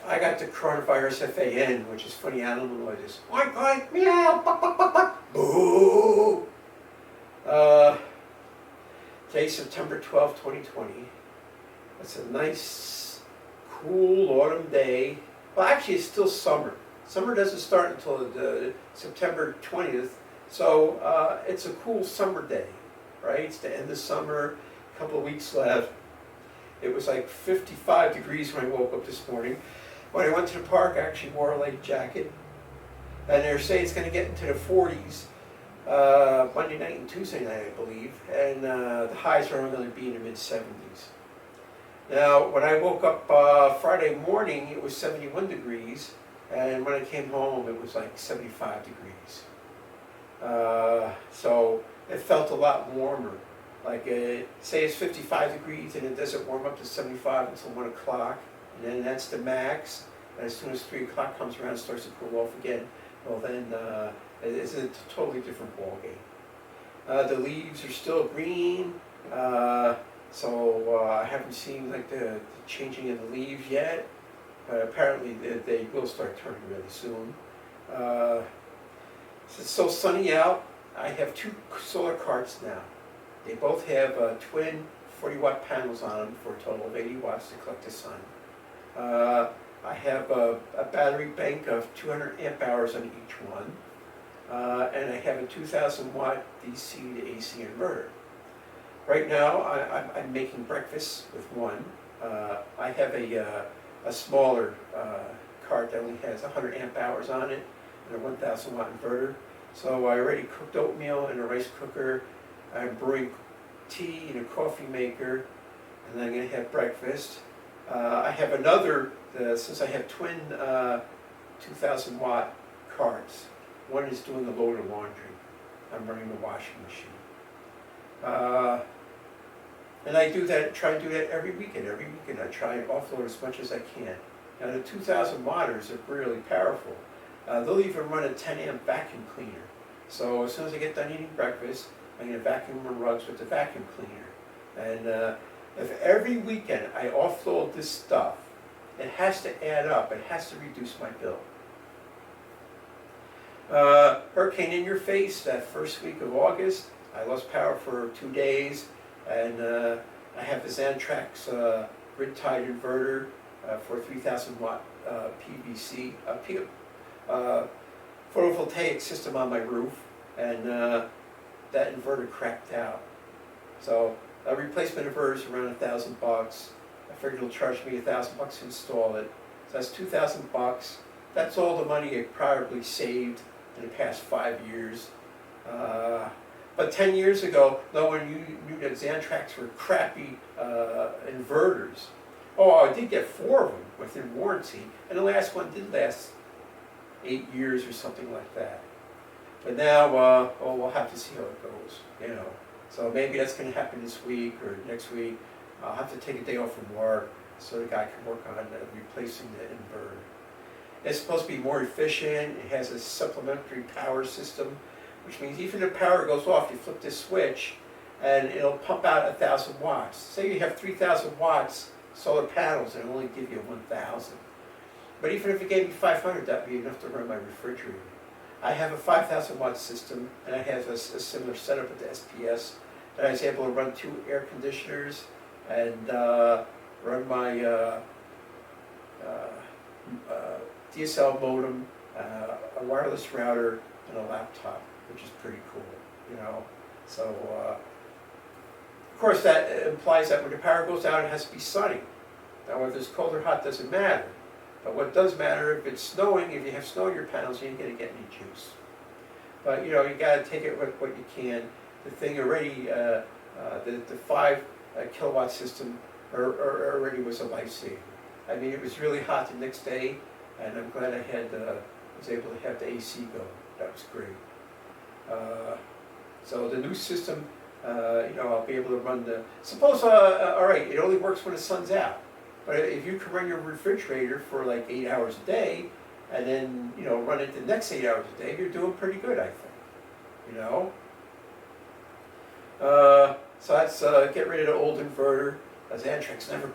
I got the coronavirus FAN, which is funny animal noises. Oink, oink, meow, buck, buck, buck, buck, boo. Today's September 12th, 2020. It's a nice, cool autumn day. Well, actually, it's still summer. Summer doesn't start until September 20th, so it's a cool summer day, right? It's the end of summer, a couple of weeks left. It was like 55 degrees when I woke up this morning. When I went to the park, I actually wore a light jacket. And they're saying it's going to get into the 40s Monday night and Tuesday night, I believe. And the highs are only going to be in the mid-70s. Now, when I woke up Friday morning, it was 71 degrees. And when I came home, it was like 75 degrees. So it felt a lot warmer. Like, say it's 55 degrees and it doesn't warm up to 75 until 1 o'clock, and then that's the max. And as soon as 3 o'clock comes around, it starts to cool off again. Well, then it's a totally different ballgame. The leaves are still green, so I haven't seen like the changing of the leaves yet, but apparently they will start turning really soon. It's so sunny out. I have 2 solar carts now. They both have twin 40-watt panels on them for a total of 80 watts to collect the sun. I have a battery bank of 200 amp hours on each one, and I have a 2,000 watt DC to AC inverter. Right now, I'm making breakfast with one. I have a smaller cart that only has 100 amp hours on it and a 1,000 watt inverter. So I already cooked oatmeal in a rice cooker. I'm brewing tea in a coffee maker, and then I'm going to have breakfast. I have another, since I have twin 2,000 watt carts, one is doing a load of laundry. I'm running the washing machine. And I do that, try and do that every weekend. Every weekend I try and offload as much as I can. Now the 2,000 watters are really powerful. They'll even run a 10 amp vacuum cleaner. So as soon as I get done eating breakfast, I'm going to vacuum my rugs with the vacuum cleaner. And if every weekend I offload this stuff, it has to add up. It has to reduce my bill. Hurricane in your face, that first week of August, I lost power for 2 days. And I have the Xantrax grid-tied inverter for a 3,000 watt PVC photovoltaic system on my roof, and that inverter cracked out. So a replacement inverter is around $1,000. I figured it'll charge me $1,000 to install it. So that's $2,000. That's all the money I probably saved in the past 5 years. But 10 years ago, no one knew that Xantrax were crappy inverters. Oh, I did get 4 of them within warranty, and the last one did last 8 years or something like that. But now, we'll have to see how it goes, you know. So maybe that's going to happen this week or next week. I'll have to take a day off from work so the guy can work on replacing the inverter. It's supposed to be more efficient. It has a supplementary power system, which means even if the power goes off, you flip this switch and it'll pump out 1,000 watts. Say you have 3,000 watts solar panels and it'll only give you 1,000. But even if it gave me 500, that would be enough to run my refrigerator. I have a 5,000 watt system, and I have a similar setup with the SPS that I was able to run 2 air conditioners and run my DSL modem, a wireless router, and a laptop, which is pretty cool, you know. So, of course, that implies that when the power goes out, it has to be sunny. Now, whether it's cold or hot doesn't matter. But what does matter, if it's snowing, if you have snow in your panels, you ain't going to get any juice. But, you know, you got to take it with what you can. The thing already, the 5 kilowatt system already was a lifesaver. I mean, it was really hot the next day, and I'm glad I had was able to have the AC go. That was great. So the new system, you know, I'll be able to run the. Suppose, all right, it only works when the sun's out. But if you can run your refrigerator for like 8 hours a day, and then, you know, run it the next 8 hours a day, you're doing pretty good, I think. You know. So that's get rid of the old inverter. Xantrax never